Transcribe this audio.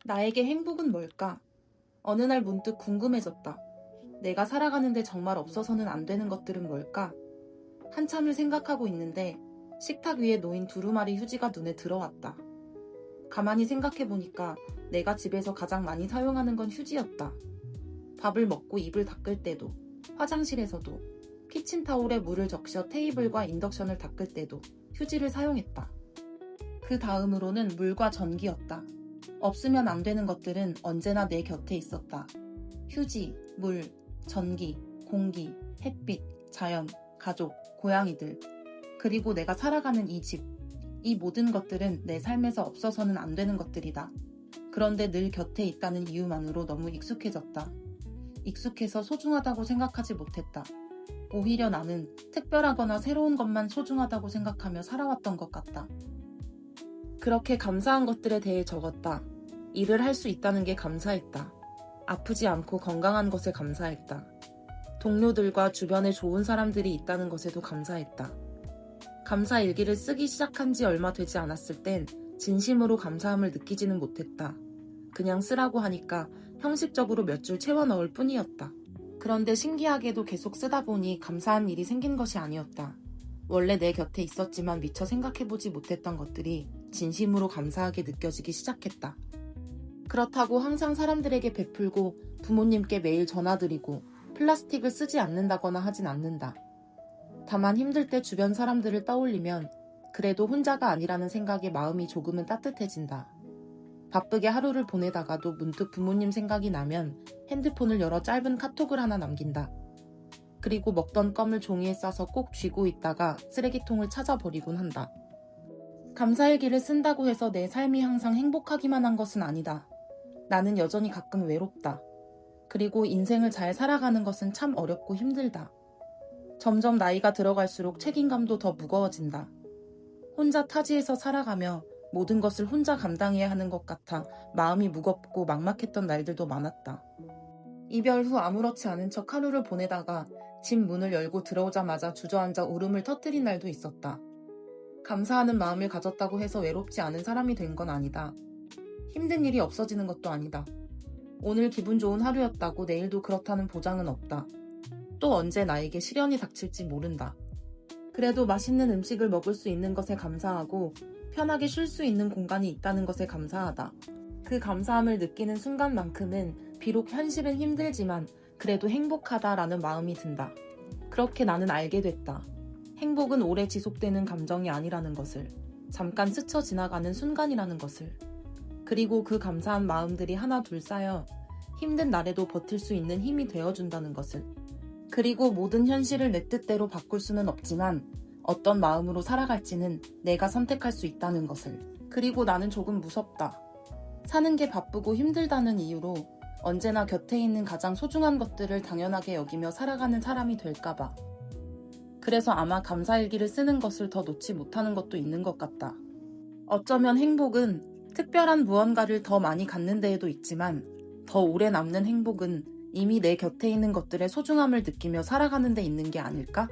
나에게 행복은 뭘까? 어느 날 문득 궁금해졌다. 내가 살아가는데 정말 없어서는 안 되는 것들은 뭘까? 한참을 생각하고 있는데 식탁 위에 놓인 두루마리 휴지가 눈에 들어왔다. 가만히 생각해보니까 내가 집에서 가장 많이 사용하는 건 휴지였다. 밥을 먹고 입을 닦을 때도, 화장실에서도, 키친타올에 물을 적셔 테이블과 인덕션을 닦을 때도 휴지를 사용했다. 그 다음으로는 물과 전기였다. 없으면 안 되는 것들은 언제나 내 곁에 있었다. 휴지, 물, 전기, 공기, 햇빛, 자연, 가족, 고양이들, 그리고 내가 살아가는 이 집. 이 모든 것들은 내 삶에서 없어서는 안 되는 것들이다. 그런데 늘 곁에 있다는 이유만으로 너무 익숙해졌다. 익숙해서 소중하다고 생각하지 못했다. 오히려 나는 특별하거나 새로운 것만 소중하다고 생각하며 살아왔던 것 같다. 그렇게 감사한 것들에 대해 적었다. 일을 할 수 있다는 게 감사했다. 아프지 않고 건강한 것에 감사했다. 동료들과 주변에 좋은 사람들이 있다는 것에도 감사했다. 감사 일기를 쓰기 시작한 지 얼마 되지 않았을 땐 진심으로 감사함을 느끼지는 못했다. 그냥 쓰라고 하니까 형식적으로 몇 줄 채워 넣을 뿐이었다. 그런데 신기하게도 계속 쓰다 보니 감사한 일이 생긴 것이 아니었다. 원래 내 곁에 있었지만 미처 생각해보지 못했던 것들이 진심으로 감사하게 느껴지기 시작했다. 그렇다고 항상 사람들에게 베풀고 부모님께 매일 전화드리고 플라스틱을 쓰지 않는다거나 하진 않는다. 다만 힘들 때 주변 사람들을 떠올리면 그래도 혼자가 아니라는 생각에 마음이 조금은 따뜻해진다. 바쁘게 하루를 보내다가도 문득 부모님 생각이 나면 핸드폰을 열어 짧은 카톡을 하나 남긴다. 그리고 먹던 껌을 종이에 싸서 꼭 쥐고 있다가 쓰레기통을 찾아버리곤 한다. 감사일기를 쓴다고 해서 내 삶이 항상 행복하기만 한 것은 아니다. 나는 여전히 가끔 외롭다. 그리고 인생을 잘 살아가는 것은 참 어렵고 힘들다. 점점 나이가 들어갈수록 책임감도 더 무거워진다. 혼자 타지에서 살아가며 모든 것을 혼자 감당해야 하는 것 같아 마음이 무겁고 막막했던 날들도 많았다. 이별 후 아무렇지 않은 척 하루를 보내다가 집 문을 열고 들어오자마자 주저앉아 울음을 터뜨린 날도 있었다. 감사하는 마음을 가졌다고 해서 외롭지 않은 사람이 된 건 아니다. 힘든 일이 없어지는 것도 아니다. 오늘 기분 좋은 하루였다고 내일도 그렇다는 보장은 없다. 또 언제 나에게 시련이 닥칠지 모른다. 그래도 맛있는 음식을 먹을 수 있는 것에 감사하고 편하게 쉴 수 있는 공간이 있다는 것에 감사하다. 그 감사함을 느끼는 순간만큼은 비록 현실은 힘들지만 그래도 행복하다라는 마음이 든다. 그렇게 나는 알게 됐다. 행복은 오래 지속되는 감정이 아니라는 것을, 잠깐 스쳐 지나가는 순간이라는 것을, 그리고 그 감사한 마음들이 하나 둘 쌓여 힘든 날에도 버틸 수 있는 힘이 되어준다는 것을, 그리고 모든 현실을 내 뜻대로 바꿀 수는 없지만 어떤 마음으로 살아갈지는 내가 선택할 수 있다는 것을. 그리고 나는 조금 무섭다. 사는 게 바쁘고 힘들다는 이유로 언제나 곁에 있는 가장 소중한 것들을 당연하게 여기며 살아가는 사람이 될까봐. 그래서 아마 감사일기를 쓰는 것을 더 놓지 못하는 것도 있는 것 같다. 어쩌면 행복은 특별한 무언가를 더 많이 갖는 데에도 있지만 더 오래 남는 행복은 이미 내 곁에 있는 것들의 소중함을 느끼며 살아가는 데 있는 게 아닐까?